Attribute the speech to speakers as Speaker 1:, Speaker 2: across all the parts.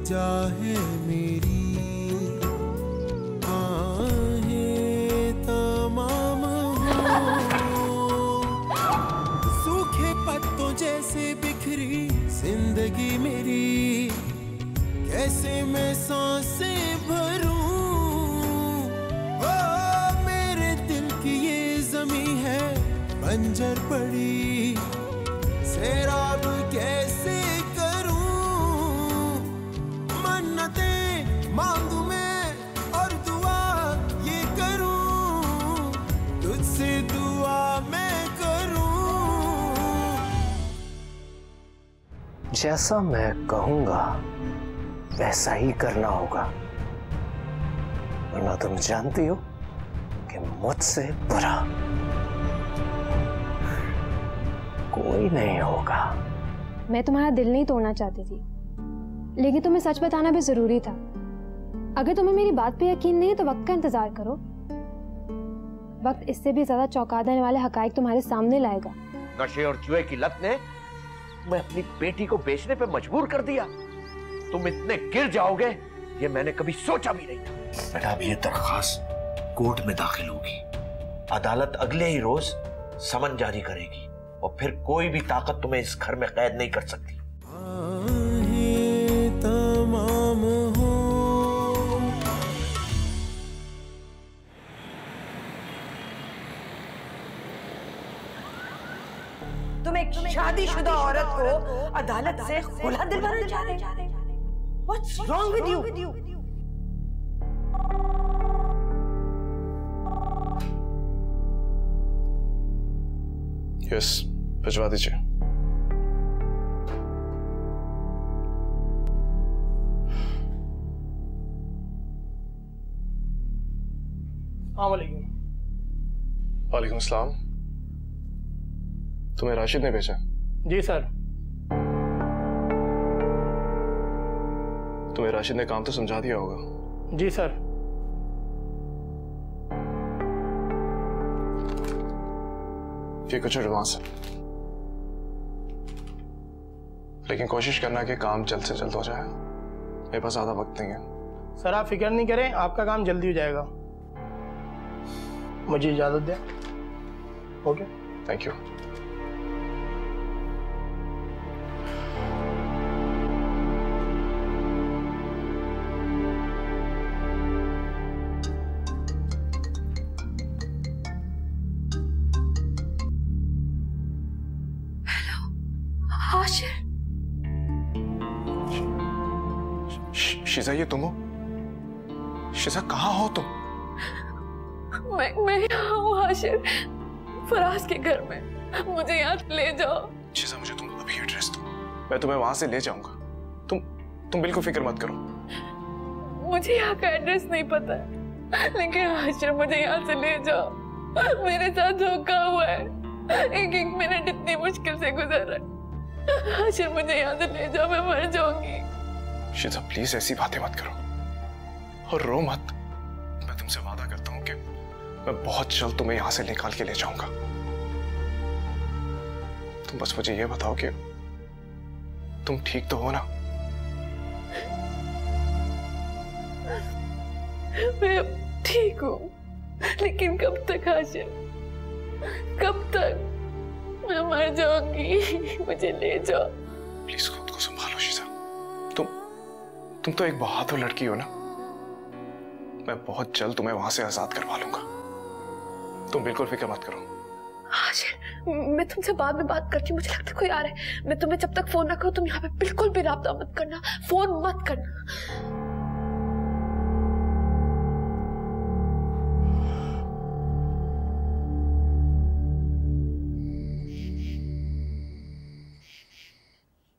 Speaker 1: जा है मेरी, आहें तमाम हो, सूखे पत्तों जैसे बिखरी जिंदगी मेरी, कैसे मैं सांसें भरूं। ओ मेरे दिल की ये ज़मीं है बंजर पड़ी, सैराब कैसे करूं। मन्नतें मांगू मैं और दुआ ये करूं, तुझसे दुआ मैं करूं।
Speaker 2: जैसा मैं कहूंगा वैसा ही करना होगा, वरना तुम जानती हो कि मुझसे बुरा कोई नहीं होगा।
Speaker 3: मैं तुम्हारा दिल नहीं तोड़ना चाहती थी, लेकिन तुम्हें सच बताना भी जरूरी था। अगर तुम्हें मेरी बात पे यकीन नहीं है तो वक्त का इंतजार करो। वक्त इससे भी ज्यादा चौंका देने वाले हकाइक तुम्हारे सामने लाएगा।
Speaker 4: नशे और जुए की लत ने मैं अपनी बेटी को बेचने पे मजबूर कर दिया। तुम इतने गिर जाओगे ये मैंने कभी सोचा भी नहीं था।
Speaker 5: बेटा अब ये दरखास्त कोर्ट में दाखिल होगी, अदालत अगले ही रोज समन जारी करेगी और फिर कोई भी ताकत तुम्हें इस घर में कैद नहीं कर सकती।
Speaker 1: तमाम हो,
Speaker 6: तुम एक शादीशुदा औरत को अदालत से खुला दिलवाना चाह रहे? What's wrong with you?
Speaker 7: Yes, भिजवा दीजिए। वालेकुम सलाम। तुम्हें राशिद ने भेजा?
Speaker 8: जी सर।
Speaker 7: तुम्हें राशिद ने काम तो समझा दिया होगा?
Speaker 8: जी सर।
Speaker 7: ये कुछ एडवांस है, लेकिन कोशिश करना कि काम जल्द से जल्द हो जाए। मेरे पास ज्यादा वक्त नहीं है।
Speaker 8: सर आप फिक्र नहीं करें, आपका काम जल्दी हो जाएगा। मुझे इजाजत दें। Okay,
Speaker 7: thank you. शिजा, ये तुम हो? शिजा कहाँ हो तुम?
Speaker 9: मैं यहाँ हूँ हाशिर, फराज के घर में। मुझे यहाँ ले जाओ।
Speaker 7: शिजा मुझे तुम अभी एड्रेस दो, मैं तुम्हें वहां से ले जाऊंगा। तुम बिल्कुल फिक्र मत करो।
Speaker 9: मुझे यहाँ का एड्रेस नहीं पता है, लेकिन हाशिर मुझे यहाँ से ले जाओ। मेरे साथ धोखा हुआ है, एक मिनट इतनी मुश्किल से गुजर रहा है। हाशिर मुझे यहाँ से ले जाओ, मैं मर जाऊंगी।
Speaker 7: शिजा प्लीज ऐसी बातें मत करो और रो मत। मैं तुमसे वादा करता हूँ कि मैं बहुत जल्द तुम्हें यहां से निकाल के ले जाऊंगा। तुम बस मुझे ये बताओ कि तुम ठीक तो हो ना?
Speaker 9: मैं ठीक हूँ, लेकिन कब तक हाशिर, कब तक? मैं मर जाऊंगी, मुझे ले जाओ।
Speaker 7: प्लीज खुद को संभालो शिजा। तुम तो एक बहादुर लड़की हो ना। मैं बहुत जल्द तुम्हें वहां से आजाद करवा लूंगा, तुम बिल्कुल फिक्र मत करो।
Speaker 9: हाशिर मैं तुमसे बाद में बात करती हूँ, मुझे लगता है कोई आ रहा है। मैं तुम्हें जब तक फोन ना करूँ तुम यहाँ पे बिल्कुल भी राब्ता मत करना, फोन मत करना।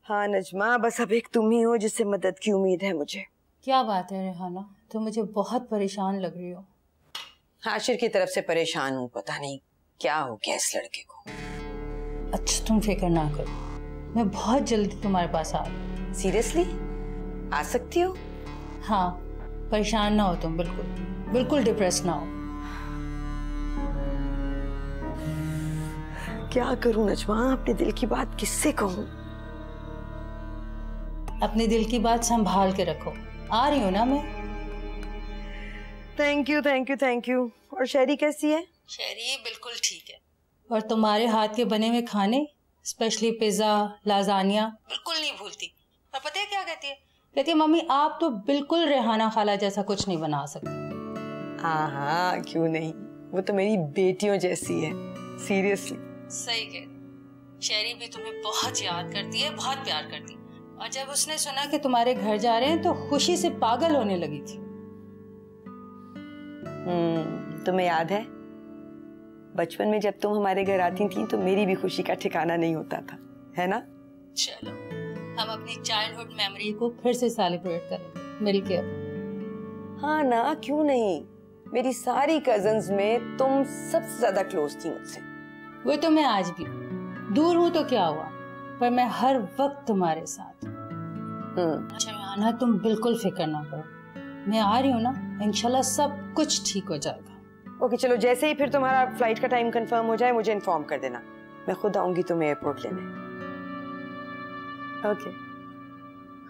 Speaker 6: हाँ नजमा, बस अब एक तुम ही हो जिससे मदद की उम्मीद है मुझे।
Speaker 10: क्या बात है रेहाना, तुम मुझे बहुत परेशान लग रही हो।
Speaker 6: हाशिर की तरफ से परेशान हूँ, पता नहीं क्या हो गया इस लड़के को।
Speaker 10: अच्छा तुम फिक्र ना करो, मैं बहुत जल्दी तुम्हारे पास आ रही।
Speaker 6: सीरियसली आ सकती हो?
Speaker 10: हाँ, परेशान ना हो तुम, बिल्कुल डिप्रेस ना हो।
Speaker 6: क्या करूं नजमा, अपने दिल की बात किससे कहूं?
Speaker 10: अपने दिल की बात संभाल के रखो। आ रही हूँ ना मैं।
Speaker 6: Thank you thank you thank you. और शहरी कैसी है?
Speaker 10: शहरी बिल्कुल ठीक है। और तुम्हारे हाथ के बने हुए खाने, स्पेशली पिज्जा, लाजानिया बिल्कुल नहीं भूलती। और पता है क्या कहती है? कहती है मम्मी आप तो बिल्कुल रेहाना खाला जैसा कुछ नहीं बना सकती।
Speaker 6: हाँ क्यों नहीं, वो तो मेरी बेटियों जैसी है, सीरियसली।
Speaker 10: सही कह। शहरी भी तुम्हें बहुत याद करती है, बहुत प्यार करती है। और जब उसने सुना कि तुम्हारे घर जा रहे हैं तो खुशी से पागल होने लगी थी।
Speaker 6: तुम्हें याद है बचपन में जब तुम हमारे घर आती थी तो मेरी भी खुशी का ठिकाना नहीं होता था, है ना?
Speaker 10: चलो हम अपनी चाइल्डहुड मेमोरी को फिर से सेलिब्रेट करें मिलके।
Speaker 6: हाँ ना, क्यों नहीं। मेरी सारी कजन्स में तुम सबसे ज्यादा क्लोज थी मुझसे।
Speaker 10: वो तो मैं आज भी दूर हूँ तो क्या हुआ, पर मैं हर वक्त तुम्हारे साथ। अच्छा आना, तुम बिल्कुल फिक्र ना करो, मैं आ रही हूँ ना, इंशाल्लाह सब कुछ ठीक हो जाएगा।
Speaker 6: ओके चलो, जैसे ही फिर तुम्हारा फ्लाइट का टाइम कंफर्म हो जाए मुझे इन्फॉर्म कर देना, मैं खुद आऊंगी तुम्हें एयरपोर्ट लेने। ओके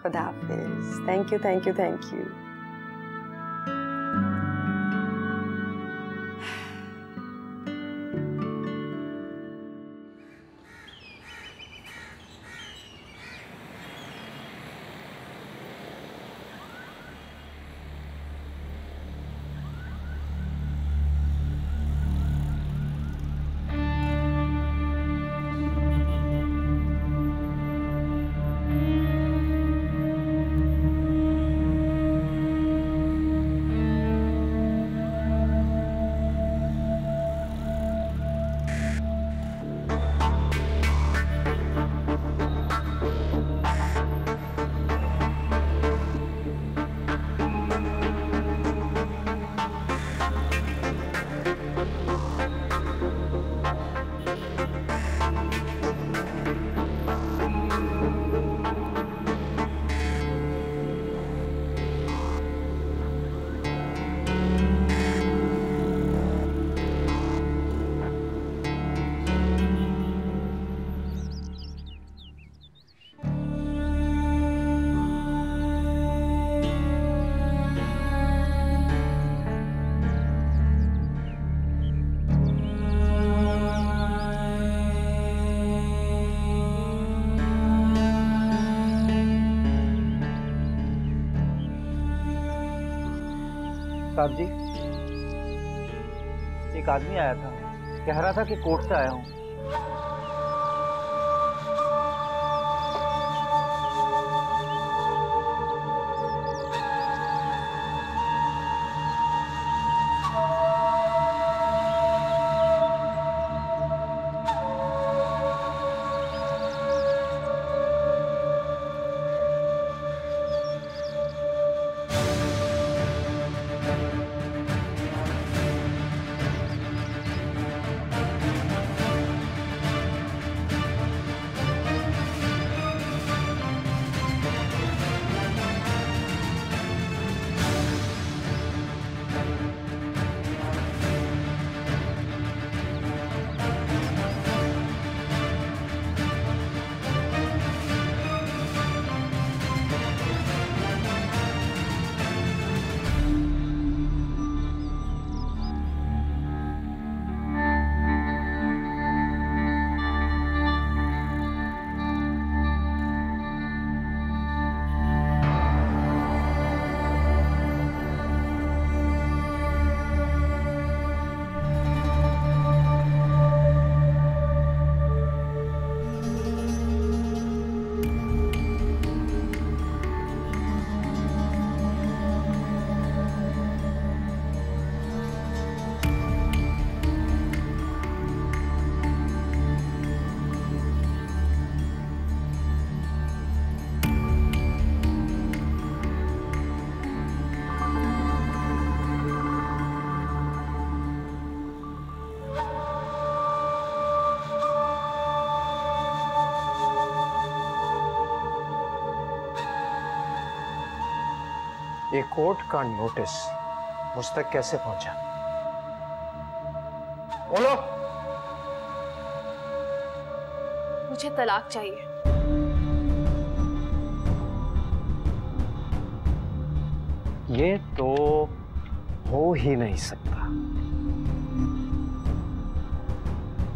Speaker 6: खुदा हाफिज। Thank you thank you thank you.
Speaker 11: साहब जी, एक आदमी आया था, कह रहा था कि कोर्ट से आया हूँ।
Speaker 2: ये कोर्ट का नोटिस मुझ तक कैसे पहुंचा? बोलो।
Speaker 9: मुझे तलाक चाहिए।
Speaker 2: ये तो हो ही नहीं सकता।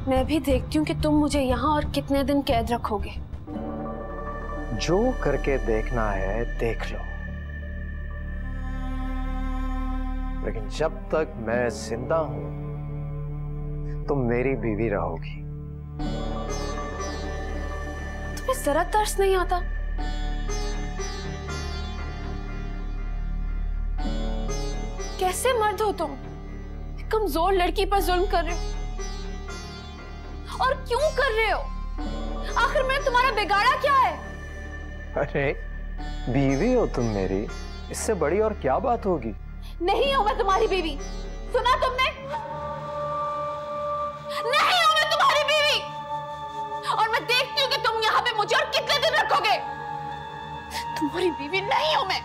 Speaker 3: मैं भी देखती हूँ कि तुम मुझे यहाँ और कितने दिन कैद रखोगे।
Speaker 2: जो करके देखना है देख लो, लेकिन जब तक मैं जिंदा हूं तुम मेरी बीवी रहोगी।
Speaker 3: तुम्हें जरा तरस नहीं आता? कैसे मर्द हो तुम? कमजोर लड़की पर जुल्म कर रहे हो, और क्यों कर रहे हो? आखिर मैंने तुम्हारा बिगाड़ा क्या है?
Speaker 2: अरे बीवी हो तुम मेरी, इससे बड़ी और क्या बात होगी?
Speaker 3: नहीं हूं मैं तुम्हारी बीवी, सुना तुमने? नहीं हूं मैं तुम्हारी बीवी, और मैं देखती हूँ कि तुम यहाँ पे मुझे और कितने दिन रखोगे। तुम्हारी बीवी नहीं हूं मैं।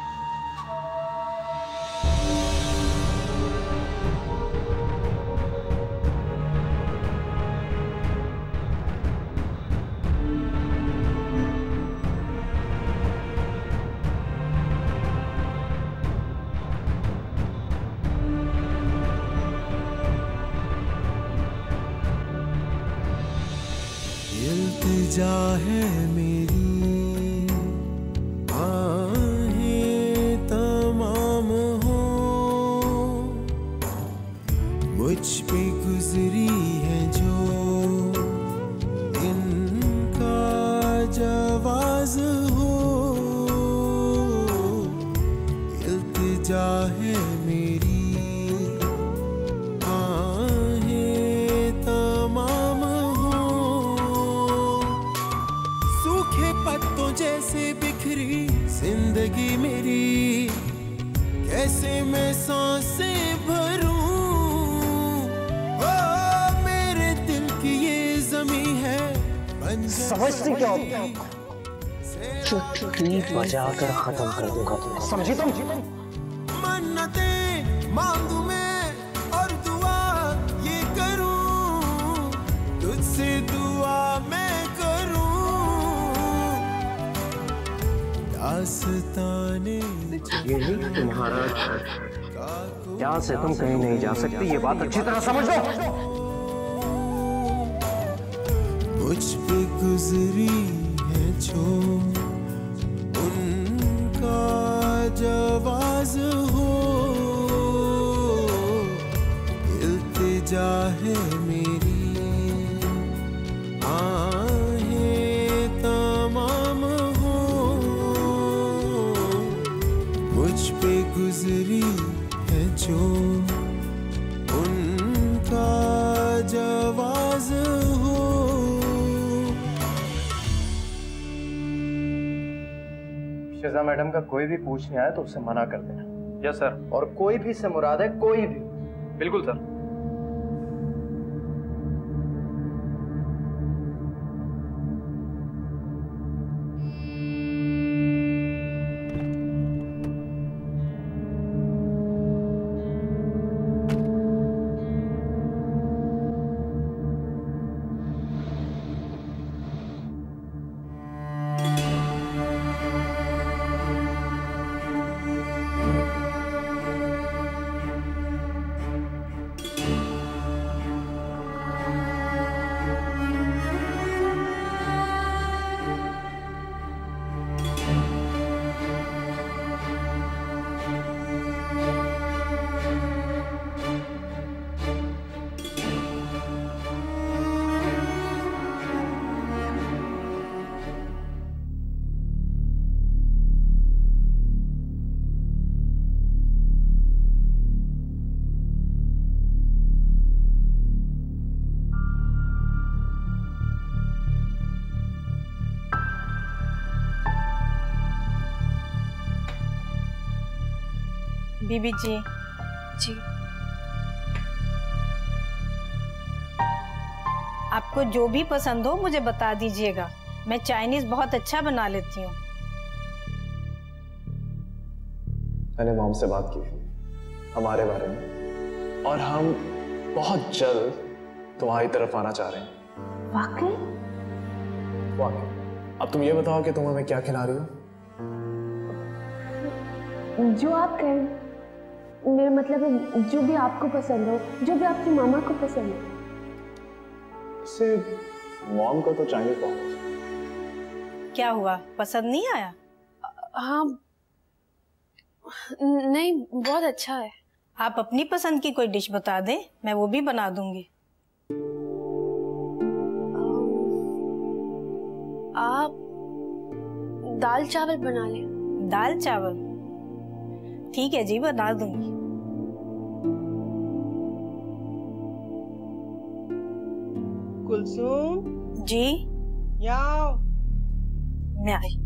Speaker 1: इल्तिजा है मेरी, आहें तमाम हो, मुझ पे गुजरी है जो इनका जवाज हो। इल्तिजा है मेरी, आहें तमाम पत्तों जैसे बिखरी जिंदगी मेरी, कैसे मैं सांसें भरूं? ओ मेरे दिल की ये ज़मीं है,
Speaker 2: समझती क्या होती है? चुटकी बजाकर खत्म कर दूंगा तुम्हें, समझी तुम?
Speaker 1: मन्नतें मांगू मैं और दुआ ये करूं, तुझसे दुआ मैं
Speaker 2: यही तुम्हारा घर, यहाँ से तुम कहीं नहीं जा सकती, ये बात अच्छी तरह समझ लो।
Speaker 1: मुझ पे गुजरी है जो उनका जवाज हो। इल्तिजा है मेरी, आहें तमाम मुझ पे गुजरी है जो उनका जवाज हो।
Speaker 8: शिजा मैडम का कोई भी पूछने आए तो उससे मना कर देना। Yes sir. और कोई भी से मुराद है कोई भी। बिल्कुल सर।
Speaker 10: बीबी जी।
Speaker 3: जी।
Speaker 10: आपको जो भी पसंद हो मुझे बता दीजिएगा, मैं चाइनीज बहुत अच्छा बना लेती हूँ।
Speaker 7: मैंने मॉम से बात की हमारे बारे में, और हम बहुत जल्द तुम्हारी तरफ आना चाह रहे हैं।
Speaker 10: वाकई?
Speaker 7: वाकई। अब तुम ये बताओ कि तुम हमें क्या खिला रही हो?
Speaker 3: जो आप कहें, मेरा मतलब है जो भी आपको पसंद हो, जो भी आपकी मामा को पसंद हो।
Speaker 7: से मॉम को तो चाइनीज बहुत।
Speaker 10: क्या हुआ, पसंद नहीं आया?
Speaker 3: हाँ नहीं, बहुत अच्छा है।
Speaker 10: आप अपनी पसंद की कोई डिश बता दें, मैं वो भी बना दूंगी।
Speaker 3: आप दाल चावल बना लें।
Speaker 10: दाल चावल? ठीक है जी, बना दूंगी।
Speaker 6: कुलसुम
Speaker 10: जी
Speaker 6: आओ।
Speaker 10: मैं आई।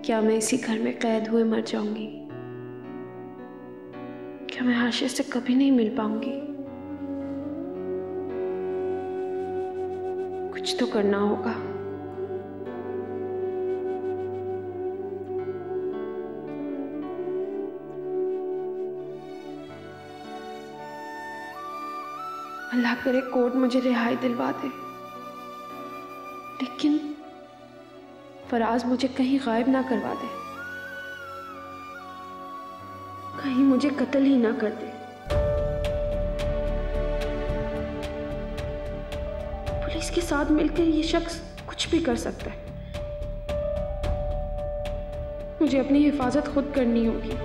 Speaker 3: क्या मैं इसी घर में कैद हुए मर जाऊंगी? क्या मैं हाशिर से कभी नहीं मिल पाऊंगी? कुछ तो करना होगा। अल्लाह करे कोर्ट मुझे रिहाई दिलवा दे, लेकिन फराज मुझे कहीं गायब ना करवा दे, कहीं मुझे कत्ल ही ना कर दे। पुलिस के साथ मिलकर ये शख्स कुछ भी कर सकता है। मुझे अपनी हिफाजत खुद करनी होगी।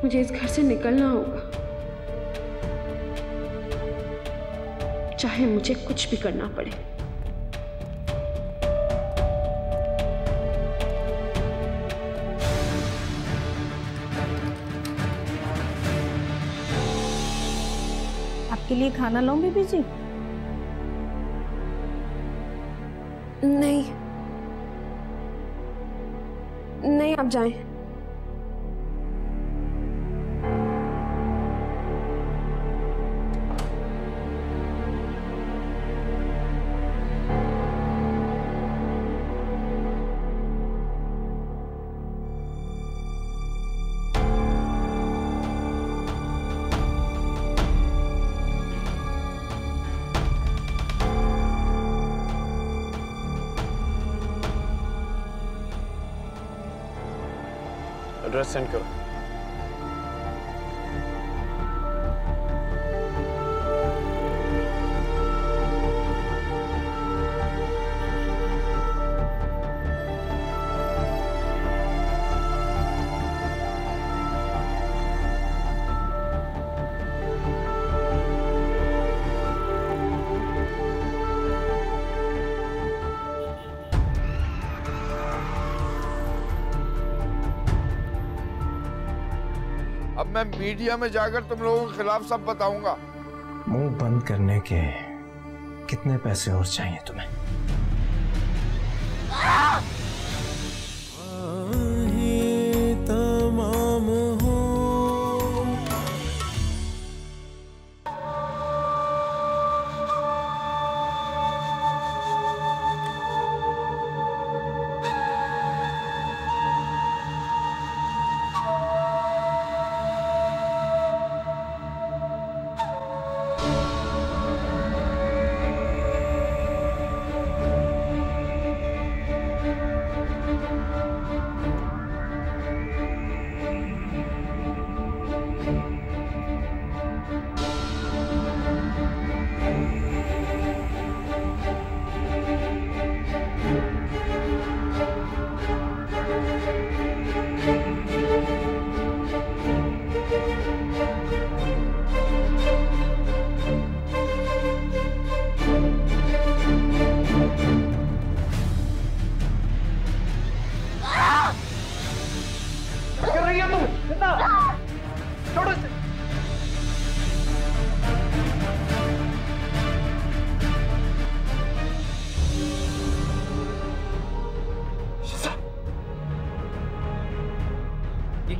Speaker 3: मुझे इस घर से निकलना होगा, चाहे मुझे कुछ भी करना पड़े।
Speaker 10: आपके लिए खाना लाऊं बीबी जी?
Speaker 3: नहीं नहीं, आप जाएं।
Speaker 7: एड्रेस सेंड करो।
Speaker 12: अब मैं मीडिया में जाकर तुम लोगों के खिलाफ सब बताऊंगा।
Speaker 1: मुंह बंद करने के कितने पैसे और चाहिए तुम्हें?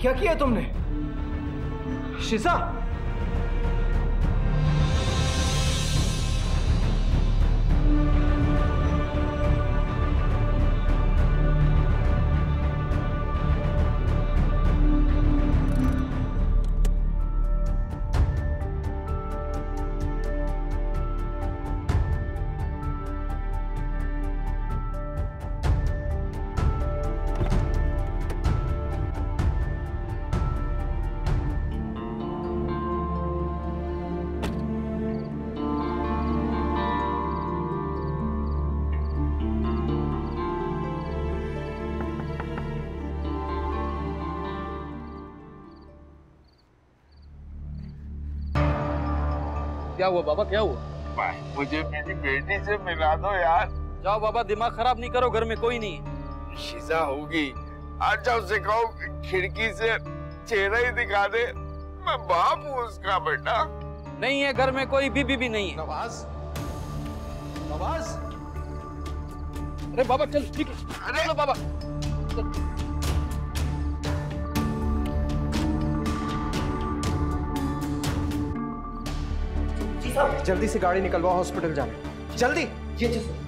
Speaker 8: क्या किया तुमने? शिजा,
Speaker 13: क्या हुआ बाबा, क्या हुआ?
Speaker 12: मुझे मेरी बेटी से मिला दो यार।
Speaker 13: जाओ बाबा, दिमाग खराब नहीं करो, घर में कोई नहीं है।
Speaker 12: शिजा होगी, आज जाओ उसे कहो खिड़की से चेहरा ही दिखा दे, मैं बाप हूँ उसका बेटा।
Speaker 13: नहीं है घर में कोई, बीबी भी नहीं है।
Speaker 8: नवाज, नवाज,
Speaker 13: अरे बाबा चल, ठीक है, अरे बाबा
Speaker 8: जल्दी से गाड़ी निकलवाओ, हॉस्पिटल जाना जल्दी। जी जी सर।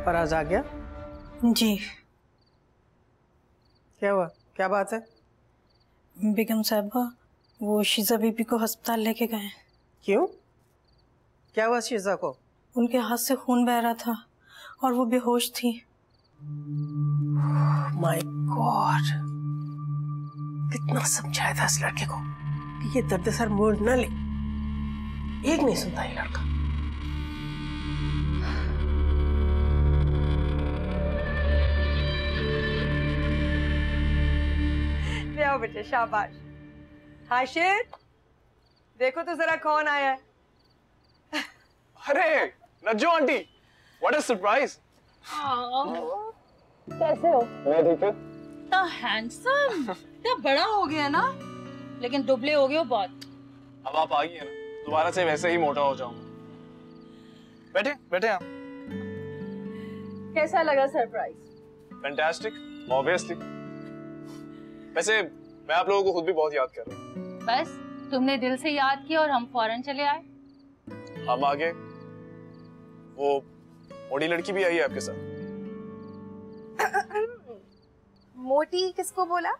Speaker 6: फराज आ गया?
Speaker 14: जी।
Speaker 6: क्या हुआ, क्या बात है?
Speaker 14: बेगम साहबा, वो शीजा बीबी को अस्पताल लेके गए।
Speaker 6: क्यों? क्या हुआ शीजा को?
Speaker 14: उनके हाथ से खून बह रहा था और वो बेहोश थी।
Speaker 6: माय गॉड, कितना समझाया था इस लड़के को कि ये दर्द-सर मोड़ न ले, एक नहीं सुनता ये लड़का।
Speaker 15: आओ बेटे, शाबाश। हाशिर, देखो तो जरा कौन आया है।
Speaker 7: अरे नज्जो आंटी, व्हाट अ सरप्राइज।
Speaker 10: कैसे हो?
Speaker 7: मैं ठीक हूँ।
Speaker 10: इतना हैंडसम, इतना बड़ा हो गया ना, लेकिन दुबले हो गए हो बहुत।
Speaker 7: अब आप आ गई है ना, दोबारा से वैसे ही मोटा हो जाऊंगा। बैठे बैठे आप।
Speaker 10: कैसा लगा सरप्राइज?
Speaker 7: Fantastic, obviously. वैसे मैं आप लोगों को खुद भी बहुत याद कर रहा हूँ।
Speaker 10: बस तुमने दिल से याद किया और हम फौरन चले आए।
Speaker 7: हम आगे, वो मोटी लड़की भी आई है आपके साथ।
Speaker 9: मोटी किसको बोला?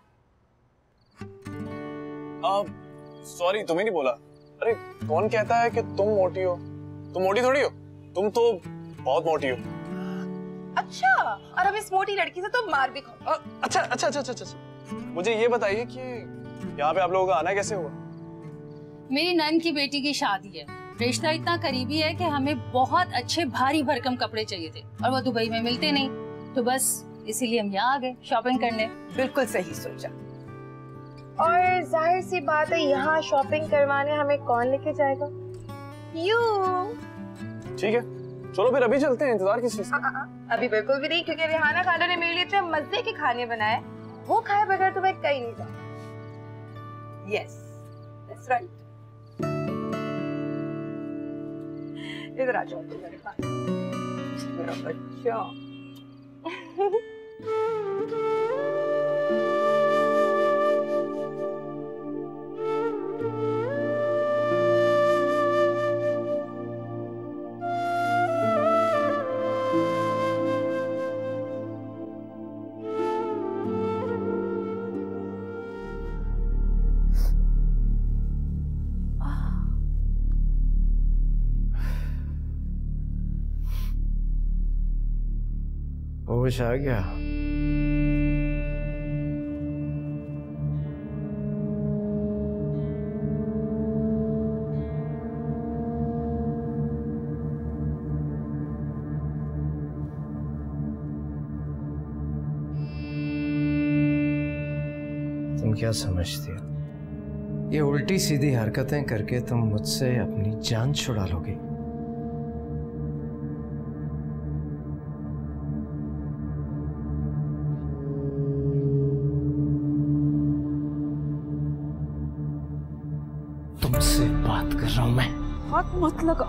Speaker 7: सॉरी, तुम्हें नहीं बोला। अरे कौन कहता है कि तुम मोटी हो? तुम मोटी थोड़ी हो, तुम तो बहुत मोटी हो।
Speaker 9: अच्छा, और अब इस मोटी लड़की से तो मार भी खाओ।
Speaker 7: अच्छा अच्छा अच्छा अच्छा अच्छा, मुझे ये बताइए कि यहाँ पे आप लोगों का आना कैसे हुआ?
Speaker 10: मेरी नन की बेटी की शादी है, रिश्ता इतना करीबी है कि हमें बहुत अच्छे भारी भरकम कपड़े चाहिए थे और वो दुबई में मिलते नहीं, तो बस इसीलिए हम यहाँ आ गए शॉपिंग करने।
Speaker 15: बिल्कुल सही सोचा।
Speaker 9: और जाहिर सी बात है, यहाँ शॉपिंग करवाने हमें कौन लेके जाएगा? यू।
Speaker 7: ठीक है, चलो फिर अभी चलते हैं, इंतजार किस चीज का?
Speaker 9: अभी बिल्कुल भी नहीं, क्योंकि रिहाना खाला ने मेरे लिए इतने मजे के खाने बनाए, वो खाए बगैर तो मैं कहीं नहीं जाऊँ।
Speaker 15: Yes, that's right. इधर आ जाओ मेरे पास मेरा बच्चा।
Speaker 2: होश आ गया? तुम क्या समझती हो? ये उल्टी सीधी हरकतें करके तुम मुझसे अपनी जान छुड़ा लोगे? तुमसे बात कर रहा हूं मैं।
Speaker 15: हाथ मत लगा।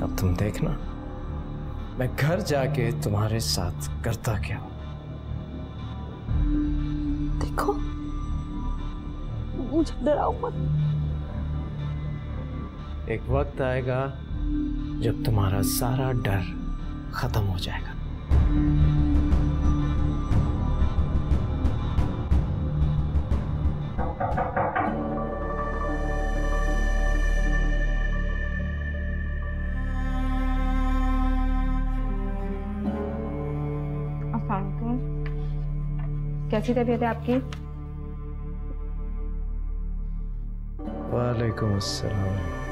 Speaker 2: अब तुम देखना मैं घर जाके तुम्हारे साथ करता क्या।
Speaker 15: देखो मुझे डराओ मत।
Speaker 2: एक वक्त आएगा जब तुम्हारा सारा डर खत्म हो जाएगा।
Speaker 3: कैसी तबीयत है आपकी?
Speaker 2: वालेकुम अस्सलाम।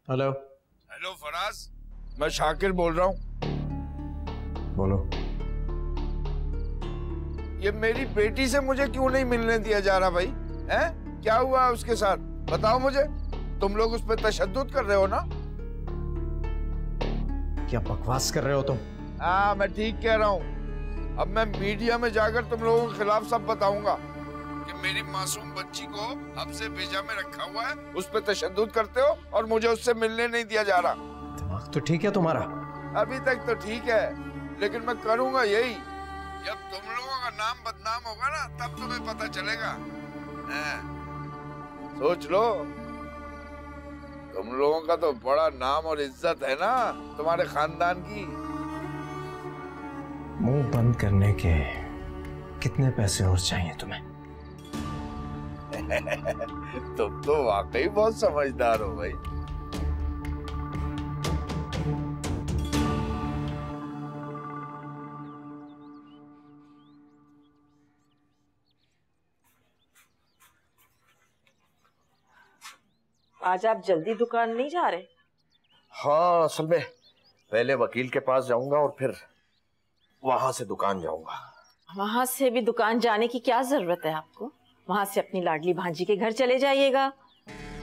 Speaker 2: हेलो।
Speaker 12: हेलो फराज, मैं शाकिर बोल रहा हूँ।
Speaker 2: बोलो।
Speaker 12: ये मेरी बेटी से मुझे क्यों नहीं मिलने दिया जा रहा भाई? हैं? क्या हुआ उसके साथ? बताओ मुझे। तुम लोग उस पर तशद्दुद कर रहे हो ना?
Speaker 2: क्या बकवास कर रहे हो तुम?
Speaker 12: हाँ, मैं ठीक कह रहा हूँ। अब मैं मीडिया में जाकर तुम लोगों के खिलाफ सब बताऊंगा कि मेरी मासूम बच्ची को हब्से भेजा में रखा हुआ है, उस पर तशद्दुद करते हो और मुझे उससे मिलने नहीं दिया जा रहा।
Speaker 2: दिमाग तो ठीक है तुम्हारा?
Speaker 12: अभी तक तो ठीक है, लेकिन मैं करूंगा यही। जब तुम लोगों का नाम बदनाम होगा ना, तब तुम्हें पता चलेगा। सोच लो, तुम लोगों का तो बड़ा नाम और इज्जत है ना तुम्हारे खानदान की।
Speaker 2: मुंह बंद करने के कितने पैसे और चाहिए तुम्हें?
Speaker 12: तुम तो वाकई बहुत समझदार हो भाई।
Speaker 15: आज आप जल्दी दुकान नहीं जा रहे?
Speaker 4: हाँ, असल में पहले वकील के पास जाऊंगा और फिर वहां से दुकान जाऊंगा।
Speaker 15: वहां से भी दुकान जाने की क्या जरूरत है आपको? वहां से अपनी लाडली भांजी के घर चले जाइएगा,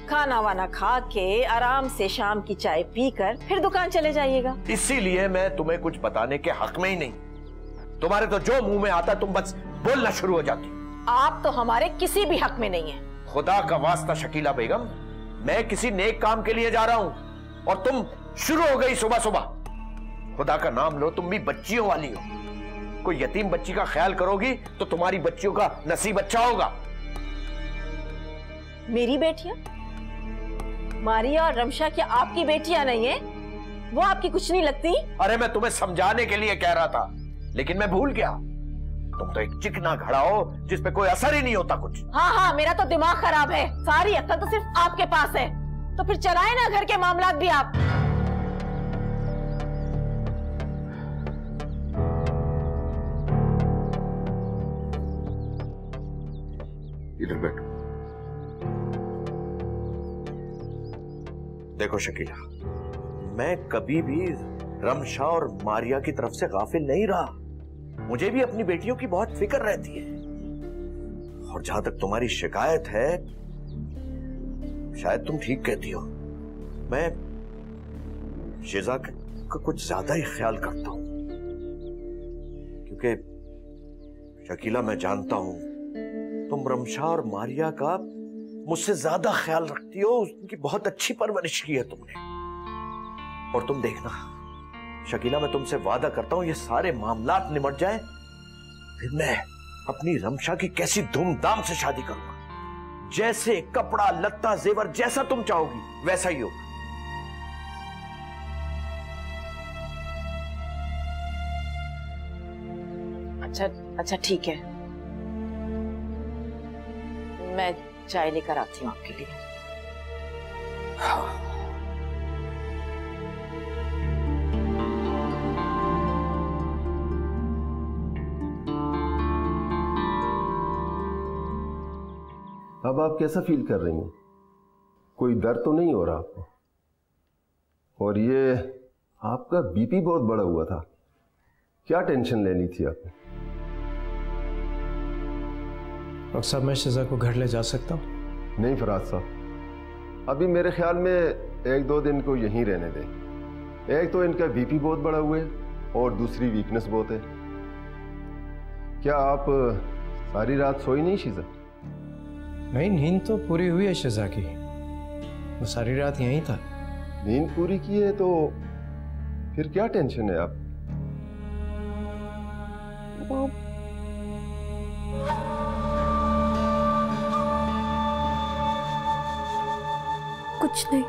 Speaker 15: खाना वाना खा के आराम से शाम की चाय पीकर फिर दुकान चले जाइएगा।
Speaker 4: इसीलिए मैं तुम्हें कुछ बताने के हक में ही नहीं। तुम्हारे तो जो मुंह में आता तुम बस बोलना शुरू हो जाती।
Speaker 15: आप तो हमारे किसी भी हक में नहीं है।
Speaker 4: खुदा का वास्ता शकीला बेगम, मैं किसी नेक काम के लिए जा रहा हूं और तुम शुरू हो गई सुबह सुबह। खुदा का नाम लो, तुम भी बच्चियों वाली हो। कोई यतीम बच्ची का ख्याल करोगी तो तुम्हारी बच्चियों का नसीब अच्छा होगा।
Speaker 15: मेरी बेटियां? मारिया और रमशा क्या आपकी बेटियां नहीं है? वो आपकी कुछ नहीं लगती?
Speaker 4: अरे मैं तुम्हें समझाने के लिए कह रहा था, लेकिन मैं भूल गया। तुम तो एक चिकना घड़ा हो जिस पे कोई असर ही नहीं होता कुछ।
Speaker 15: हाँ हाँ, मेरा तो दिमाग खराब है। सारी अक्ल तो सिर्फ आपके पास है। तो फिर चलाए ना घर के मामलात भी आप।
Speaker 5: इधर बैठो। देखो शकीला, मैं कभी भी रमशा और मारिया की तरफ से गाफिल नहीं रहा। मुझे भी अपनी बेटियों की बहुत फिक्र रहती है। और जहां तक तुम्हारी शिकायत है, शायद तुम ठीक कहती हो, मैं शिजा का कुछ ज्यादा ही ख्याल करता हूं। क्योंकि शकीला, मैं जानता हूं तुम रमशा और मारिया का मुझसे ज्यादा ख्याल रखती हो। उनकी बहुत अच्छी परवरिश की है तुमने। और तुम देखना शकीला, मैं तुमसे वादा करता हूं, ये सारे मामलात निमट जाए, फिर मैं अपनी रमशा की कैसी धूमधाम से शादी करूंगा। जैसे कपड़ा लत्ता जेवर जैसा तुम चाहोगी वैसा ही होगा।
Speaker 15: अच्छा ठीक है, मैं चाय लेकर आती हूँ आपके लिए। हाँ।
Speaker 16: अब आप कैसा फील कर रही हैं? कोई दर्द तो नहीं हो रहा आपको? और ये आपका बीपी बहुत बढ़ा हुआ था, क्या टेंशन ले ली थी आपने?
Speaker 2: डॉक्टर साहब, मैं शिजा को घर ले जा सकता हूँ?
Speaker 16: नहीं फराज साहब, अभी मेरे ख्याल में 1-2 दिन को यहीं रहने दें। एक तो इनका बीपी बहुत बढ़ा हुआ है और दूसरी वीकनेस बहुत है। क्या आप सारी रात सोई नहीं शिजा?
Speaker 2: नहीं, नींद तो पूरी हुई है शिजा की, मैं सारी रात यहीं था।
Speaker 16: नींद पूरी की है तो फिर क्या टेंशन है आप?
Speaker 14: कुछ नहीं।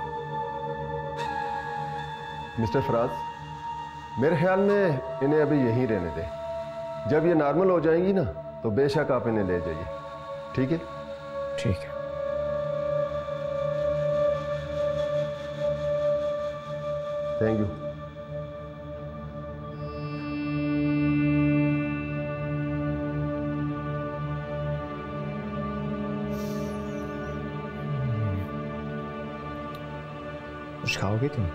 Speaker 16: मिस्टर फराज, मेरे ख्याल में इन्हें अभी यहीं रहने दें। जब ये नॉर्मल हो जाएंगी ना तो बेशक आप इन्हें ले जाइए, ठीक है?
Speaker 2: ठीक है।
Speaker 16: Thank you.
Speaker 2: कुछ खाओगे तुम?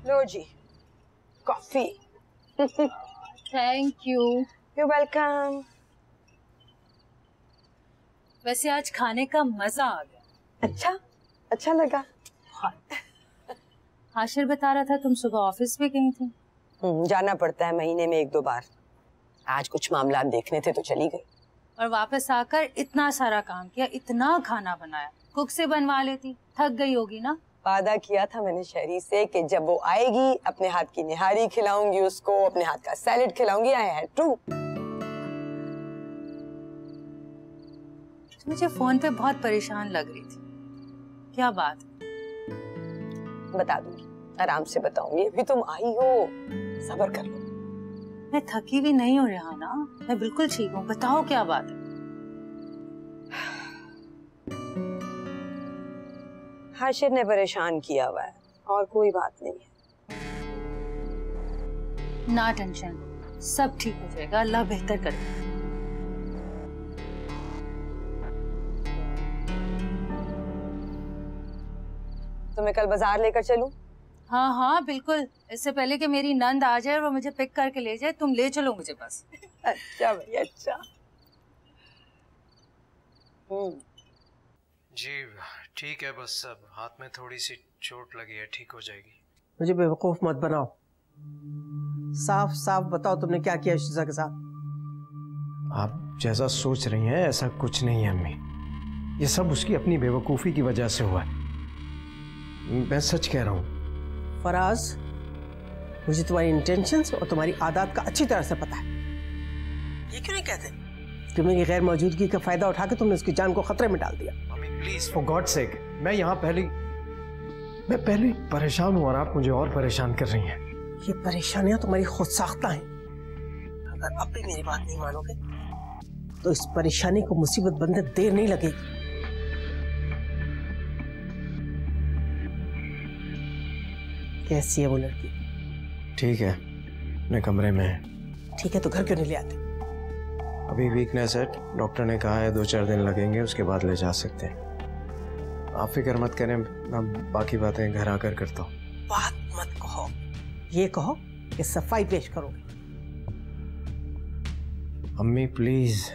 Speaker 17: लो जी, coffee.
Speaker 10: Thank you.
Speaker 17: You welcome.
Speaker 10: वैसे आज खाने का मजा आ गया।
Speaker 17: अच्छा लगा।
Speaker 10: हाशिर बता रहा था तुम सुबह ऑफिस भी गई थी।
Speaker 17: जाना पड़ता है महीने में 1-2 बार। आज कुछ मामला देखने थे तो चली गई।
Speaker 10: और वापस आकर इतना सारा काम किया, इतना खाना बनाया, कुक से बनवा लेती, थक गई होगी ना।
Speaker 17: वादा किया था मैंने शहरी से कि जब वो आएगी अपने हाथ की निहारी खिलाऊंगी उसको, अपने हाथ का सैलेड खिलाऊंगी। I had to.
Speaker 10: मुझे फोन पे बहुत परेशान लग रही थी, क्या बात?
Speaker 17: बता दूंगी, आराम से बताऊंगी। अभी तुम आई हो, सब्र कर लो।
Speaker 10: मैं थकी भी नहीं हो रहा ना, मैं बिल्कुल ठीक हूँ। बताओ क्या बात है?
Speaker 17: हाशिर ने परेशान किया हुआ है और कोई बात नहीं है।
Speaker 10: ना टेंशन, सब ठीक हो जाएगा, अल्लाह बेहतर करेगा।
Speaker 17: तुम्हें कल बाजार लेकर चलूं?
Speaker 10: हाँ हाँ बिल्कुल, इससे पहले कि मेरी नंद आ जाए और वो मुझे पिक करके ले जाए, तुम ले चलो मुझे बस।
Speaker 17: अच्छा भाई, अच्छा।
Speaker 2: जी ठीक है, बस अब हाथ में थोड़ी सी चोट लगी है, ठीक हो जाएगी।
Speaker 6: मुझे बेवकूफ मत बनाओ, साफ साफ बताओ तुमने क्या किया शिजा के साथ।
Speaker 2: आप जैसा सोच रही हैं ऐसा कुछ नहीं है अम्मी, ये सब उसकी अपनी बेवकूफ़ी की वजह से हुआ है। मैं सच कह रहा हूँ।
Speaker 6: फराज, मुझे तुम्हारी इंटेंशंस और तुम्हारी आदत का अच्छी तरह से पता है। ये क्यों नहीं कहते कि मेरी गैर मौजूदगी का फायदा उठा के तुमने उसकी जान को खतरे में डाल दिया?
Speaker 2: Mummy please for God sake, मैं यहाँ पहले परेशान हूँ और आप मुझे और परेशान कर रही हैं।
Speaker 6: ये परेशानियां तुम्हारी खुद साख्ता हैं। अगर अब भी मेरी बात नहीं मानोगे तो इस परेशानी को मुसीबत बनने देर नहीं लगेगी। कैसी है वो लड़की?
Speaker 2: ठीक है, अपने कमरे में है।
Speaker 6: ठीक है तो घर क्यों नहीं ले आते?
Speaker 2: अभी वीकनेस है, डॉक्टर ने कहा है 2-4 दिन लगेंगे, उसके बाद ले जा सकते हैं। आप फिक्र मत करें, मैं बाकी बातें घर आकर करता हूँ।
Speaker 6: बात मत कहो, ये कहो कि सफाई पेश करोगे।
Speaker 2: अम्मी प्लीज,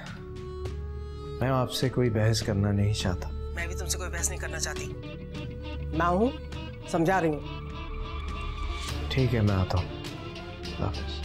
Speaker 2: मैं आपसे कोई बहस करना नहीं चाहता।
Speaker 6: मैं भी तुमसे कोई बहस नहीं करना चाहती। मैं हूँ, समझा रही हूँ।
Speaker 2: ठीक है, मैं आता हूँ। वापस।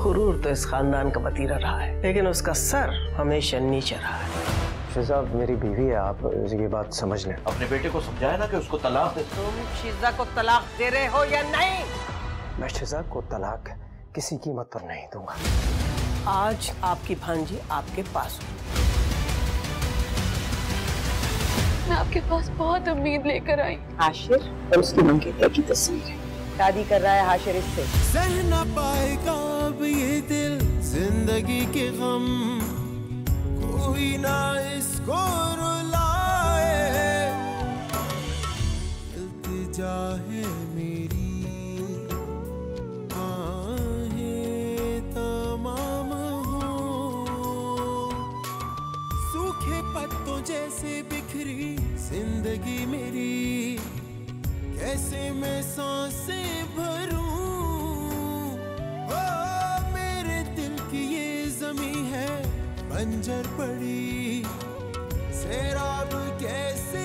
Speaker 6: गुरूर तो इस खानदान का वतीरा रहा है, लेकिन उसका सर हमेशा नीचे रहा है।
Speaker 2: साहब मेरी बीवी है, आप ये बात समझ लें।
Speaker 5: अपने बेटे को समझाया ना कि उसको तलाक दे।
Speaker 6: तुम शीजा को तलाक दे रहे हो या नहीं?
Speaker 2: मैं शीजा को तलाक किसी कीमत पर नहीं दूंगा।
Speaker 6: आज आपकी भांजी आपके पास हो।
Speaker 9: मैं आपके पास बहुत उम्मीद लेकर आई।
Speaker 17: हाशिर और उसकी मंगेतर की तस्वीर है। शादी कर रहा है हाशिर इससे।
Speaker 1: सह न पाएगा अब ये दिल जिंदगी के गम, कोई ना इसको रुलाए। इल्तिजा है मेरी, आहें तमाम हो, सूखे पत्तों जैसे बिखरी जिंदगी मेरी, कैसे मैं सांसें भरूं। ओ मेरे दिल की ये ज़मीं है बंजर पड़ी, सैराब कैसे